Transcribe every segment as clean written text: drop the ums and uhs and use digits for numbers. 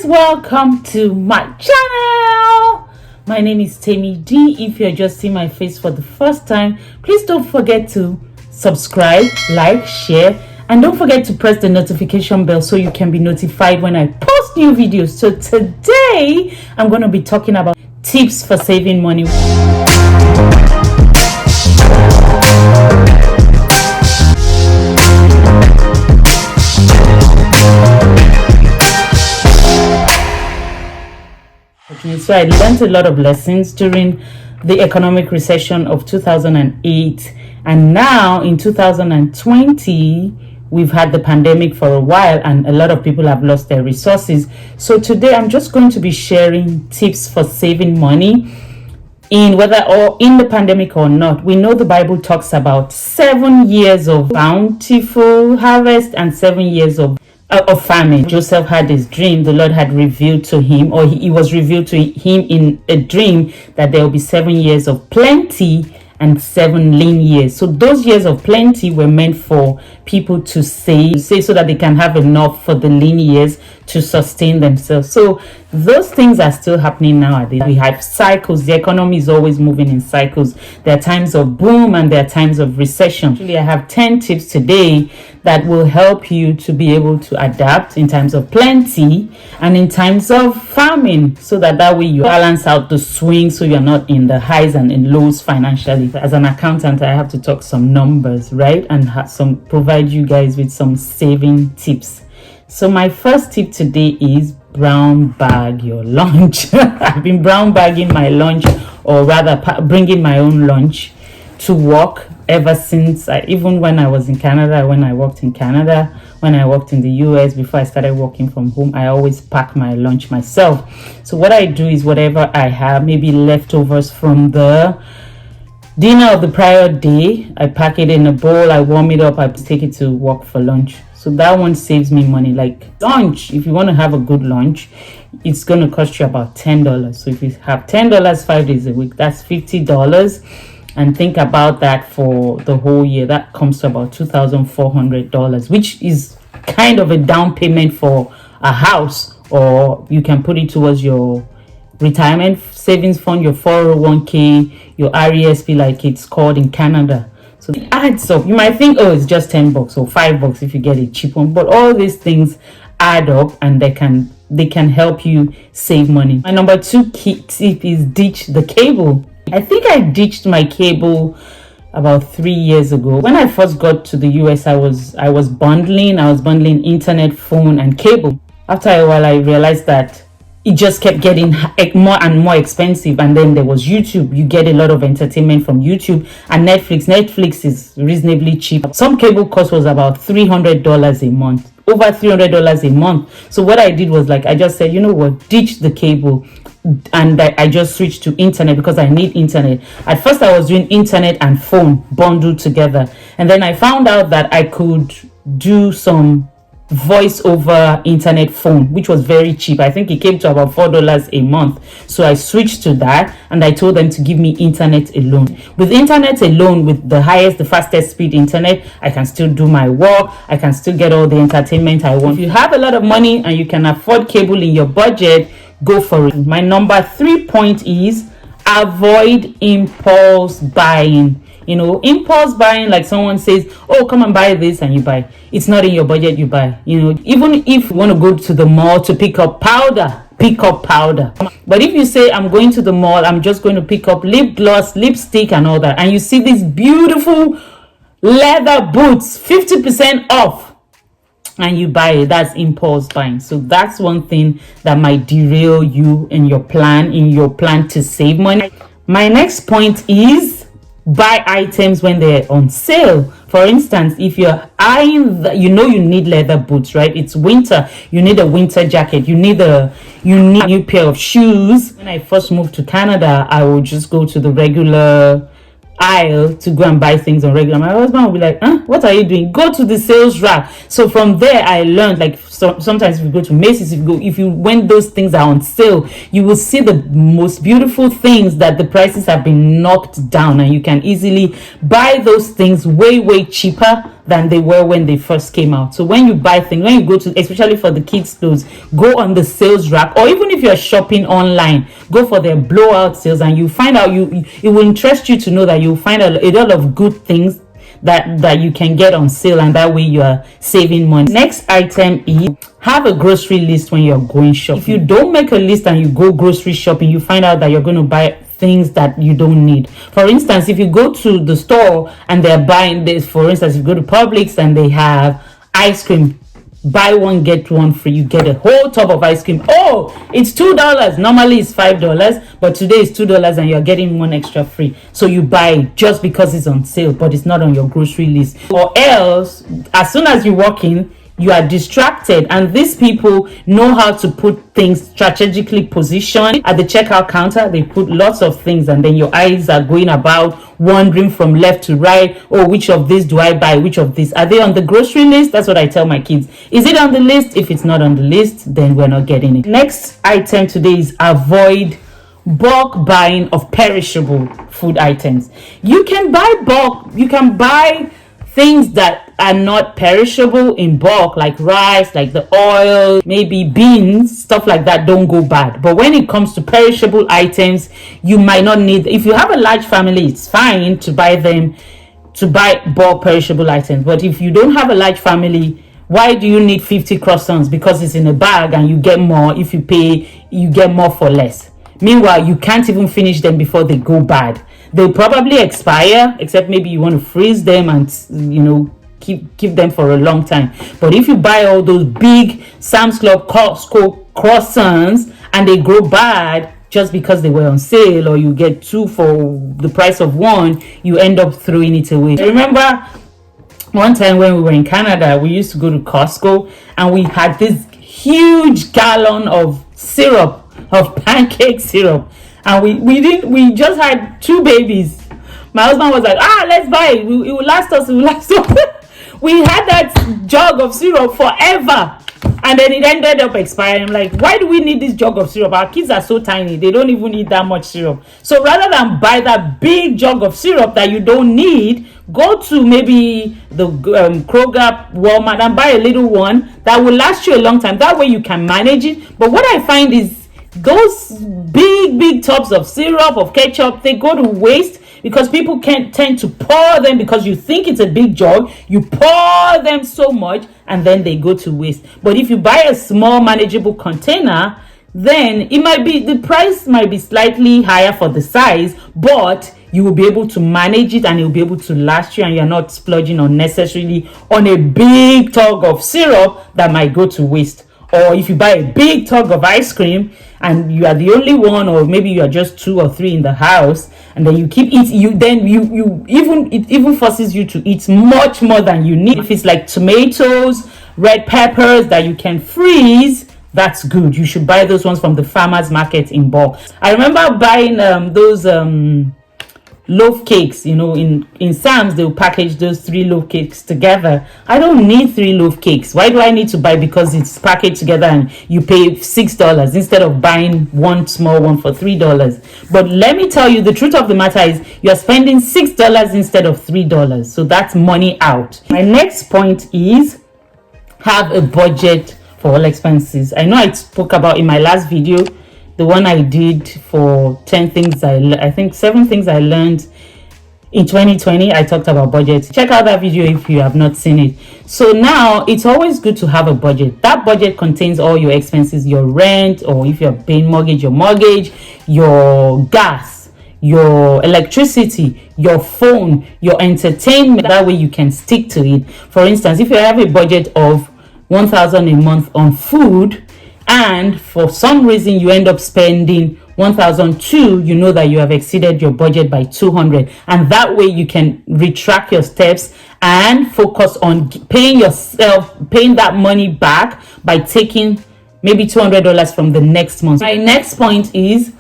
Welcome to my channel. My name is Temi D. If you're just seeing my face for the first time, please don't forget to subscribe, like, share, and don't forget to press the notification bell so you can be notified when I post new videos. So today I'm going to be talking about tips for saving money. Okay, so I learned a lot of lessons during the economic recession of 2008, and now in 2020 we've had the pandemic for a while and a lot of people have lost their resources. So today I'm just going to be sharing tips for saving money in whether or in the pandemic or not. We know the Bible talks about 7 years of bountiful harvest and 7 years of famine. Joseph had his dream. The Lord had revealed to him, or he was revealed to him in a dream, that there will be 7 years of plenty and 7 lean years. So those years of plenty were meant for people to save so that they can have enough for the lean years to sustain themselves. So those things are still happening nowadays. We have cycles. The economy is always moving in cycles. There are times of boom and there are times of recession. Actually, I have 10 tips today that will help you to be able to adapt in times of plenty and in times of famine, so that way you balance out the swings, so you're not in the highs and in lows financially. As an accountant, I have to talk some numbers, right, and provide you guys with some saving tips. So my first tip today is brown bag your lunch. I've been brown bagging my lunch, or rather bringing my own lunch to work ever since even when I was in Canada, when I worked in Canada, when I worked in the US, before I started working from home, I always pack my lunch myself. So what I do is whatever I have, maybe leftovers from the dinner of the prior day, I pack it in a bowl, I warm it up, I take it to work for lunch. So that one saves me money. Like lunch, if you want to have a good lunch, it's going to cost you about $10. So if you have $10 5 days a week, that's $50. And think about that for the whole year. That comes to about $2,400, which is kind of a down payment for a house, or you can put it towards your retirement savings fund, your 401k, your RESP, like it's called in Canada. So it adds up. You might think, oh, it's just $10 or $5 if you get a cheap one, but all these things add up and they can help you save money. My number 2 key tip is ditch the cable. I think I ditched my cable about 3 years ago. When I first got to the US, I was bundling internet, phone, and cable. After a while, I realized that it just kept getting more and more expensive. And then there was YouTube. You get a lot of entertainment from YouTube, and Netflix is reasonably cheap. Some cable cost was about $300 a month, over $300 a month. So what I did was, I just said, you know what, ditch the cable. And I just switched to internet because I need internet. At first I was doing internet and phone bundled together, and then I found out that I could do some voice over internet phone, which was very cheap. I think it came to about $4 a month. So I switched to that, and I told them to give me internet alone. With internet alone, with the fastest speed internet, I can still do my work. I can still get all the entertainment I want. If you have a lot of money and you can afford cable in your budget, go for it. My number 3 point is avoid impulse buying. Impulse buying, like someone says, oh, come and buy this, and you buy. It's not in your budget, you buy. Even if you want to go to the mall to pick up powder. But if you say, I'm going to the mall, I'm just going to pick up lip gloss, lipstick, and all that, and you see these beautiful leather boots, 50% off, and you buy it, that's impulse buying. So that's one thing that might derail you in your plan to save money. My next point is buy items when they're on sale. For instance, if you're eyeing you need leather boots, right? It's winter, you need a winter jacket, you need a new pair of shoes. When I first moved to Canada, I would just go to the regular aisle to go and buy things on regular. My husband would be like, what are you doing? Go to the sales rack. So from there I learned, sometimes if you go to Macy's, when those things are on sale, you will see the most beautiful things that the prices have been knocked down, and you can easily buy those things way cheaper than they were when they first came out. So when you buy things, when you go to, especially for the kids clothes, go on the sales rack, or even if you're shopping online, go for their blowout sales, and you find out, it will interest you to know that you'll find a lot of good things that you can get on sale, and that way you are saving money. Next item is have a grocery list when you're going shopping. If you don't make a list and you go grocery shopping, you find out that you're going to buy things that you don't need. For instance, if you go to the store and they're buying this, for instance, you go to Publix and they have ice cream, buy one get one free, you get a whole tub of ice cream. Oh, it's $2. Normally it's $5, but today it's $2 and you're getting one extra free. So you buy it just because it's on sale, but it's not on your grocery list. Or else, as soon as you walk in, you are distracted, and these people know how to put things strategically positioned at the checkout counter. They put lots of things, and then your eyes are going about, wandering from left to right. Oh, which of these do I buy? Which of these are they on the grocery list? That's what I tell my kids. Is it on the list? If it's not on the list, then we're not getting it. Next item today is avoid bulk buying of perishable food items. You can buy bulk, you can buy things that are not perishable in bulk, like rice, like the oil, maybe beans, stuff like that don't go bad. But when it comes to perishable items, you might not need, if you have a large family, it's fine to buy bulk perishable items. But if you don't have a large family, why do you need 50 croissants? Because it's in a bag and you get more. If you pay, you get more for less. Meanwhile, you can't even finish them before they go bad. They'll probably expire, except maybe you want to freeze them and keep them for a long time. But if you buy all those big Sam's Club, Costco croissants and they go bad just because they were on sale, or you get two for the price of one, you end up throwing it away. I remember one time when we were in Canada, we used to go to Costco and we had this huge gallon of syrup, of pancake syrup, and we just had 2 babies. My husband was like, let's buy it. It will last us. We had that jug of syrup forever, and then it ended up expiring. I'm like, why do we need this jug of syrup? Our kids are so tiny, they don't even need that much syrup. So rather than buy that big jug of syrup that you don't need, go to maybe the Kroger, Walmart, and buy a little one that will last you a long time. That way you can manage it. But what I find is those big tubs of syrup, of ketchup, they go to waste because people can't tend to pour them, because you think it's a big jug, you pour them so much and then they go to waste. But if you buy a small manageable container, then it might be, the price might be slightly higher for the size, but you will be able to manage it and it will be able to last you, and you're not splurging unnecessarily on a big tub of syrup that might go to waste. Or if you buy a big tub of ice cream and you are the only one, or maybe you are just 2 or 3 in the house, and then you keep eating, it even forces you to eat much more than you need. If it's like tomatoes, red peppers that you can freeze, that's good. You should buy those ones from the farmers market in bulk. I remember buying those loaf cakes, in Sam's. They'll package those 3 loaf cakes together. I don't need 3 loaf cakes. Why do I need to buy? Because it's packaged together and you pay $6 instead of buying one small one for $3. But let me tell you, the truth of the matter is you're spending $6 instead of $3. So that's money out. My next point is have a budget for all expenses. I know I spoke about in my last video, the one I did for 10 things I think 7 things I learned in 2020. I talked about budget. Check out that video if you have not seen it. So now it's always good to have a budget. That budget contains all your expenses, your rent, or if you're paying mortgage, your mortgage, your gas, your electricity, your phone, your entertainment. That way you can stick to it. For instance, if you have a budget of $1,000 a month on food, and for some reason you end up spending $1,002, you know that you have exceeded your budget by $200, and that way you can retract your steps and focus on paying that money back by taking maybe $200 from the next month. My next point is,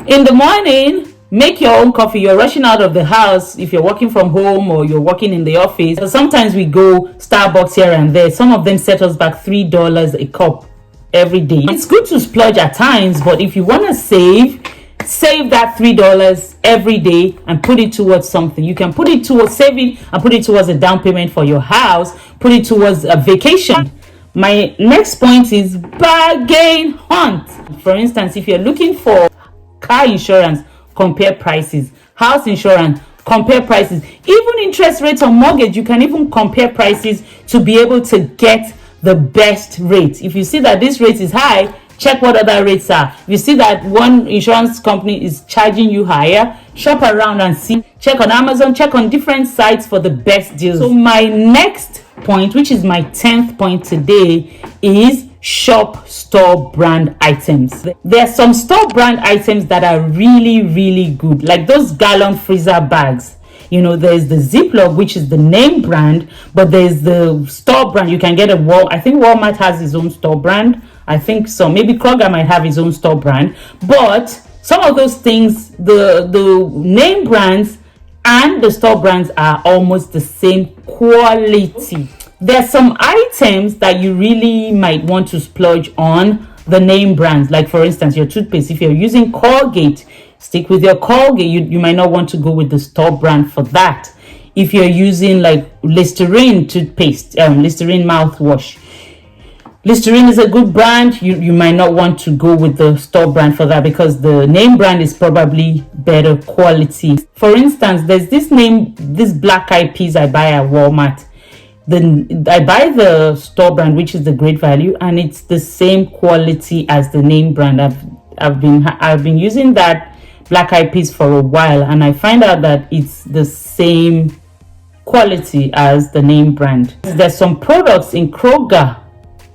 in the morning, make your own coffee. You're rushing out of the house if you're working from home or you're working in the office. So sometimes we go Starbucks here and there. Some of them set us back $3 a cup every day. It's good to splurge at times, but if you want to save, save that $3 every day and put it towards something. You can put it towards saving and put it towards a down payment for your house, put it towards a vacation. My next point is bargain hunt. For instance, if you're looking for car insurance, compare prices. House insurance, compare prices. Even interest rates on mortgage, you can even compare prices to be able to get the best rate. If you see that this rate is high, check what other rates are. If you see that one insurance company is charging you higher, shop around and see. Check on Amazon, check on different sites for the best deals. So my next point, which is my 10th point today, is shop store brand items. There are some store brand items that are really good, like those gallon freezer bags. You know, there's the Ziploc, which is the name brand, but there's the store brand. You can get I think Walmart has its own store brand. I think so. Maybe Kroger might have his own store brand. But some of those things, the name brands and the store brands are almost the same quality. There's some items that you really might want to splurge on the name brands. Like, for instance, your toothpaste. If you're using Colgate, stick with your Colgate. You might not want to go with the store brand for that. If you're using like Listerine toothpaste, Listerine mouthwash, Listerine is a good brand. You might not want to go with the store brand for that because the name brand is probably better quality. For instance, there's this black eyed peas I buy at Walmart. I buy the store brand, which is the Great Value, and it's the same quality as the name brand. I've been using that black eyed peas for a while, and I find out that it's the same quality as the name brand. There's some products in Kroger,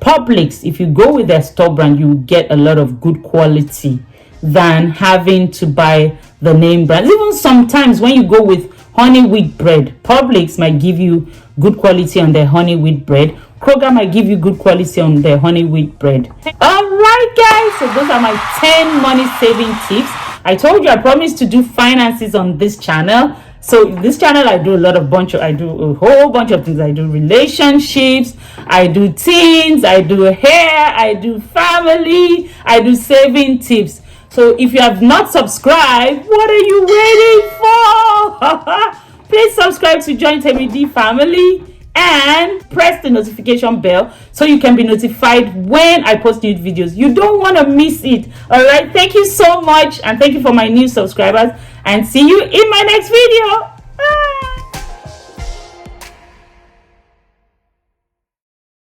Publix. If you go with their store brand, you get a lot of good quality than having to buy the name brand. Even sometimes when you go with honey wheat bread, Publix might give you good quality on their honey wheat bread. Kroger might give you good quality on their honey wheat bread. All right, guys, so those are my 10 money saving tips. I told you I promised to do finances on this channel. So this channel, I do a whole bunch of things. I do relationships, I do teens, I do hair, I do family, I do saving tips. So if you have not subscribed, what are you waiting for? Please subscribe to Join Temi D family and press the notification bell so you can be notified when I post new videos. You don't want to miss it. All right, thank you so much, and thank you for my new subscribers, and see you in my next video.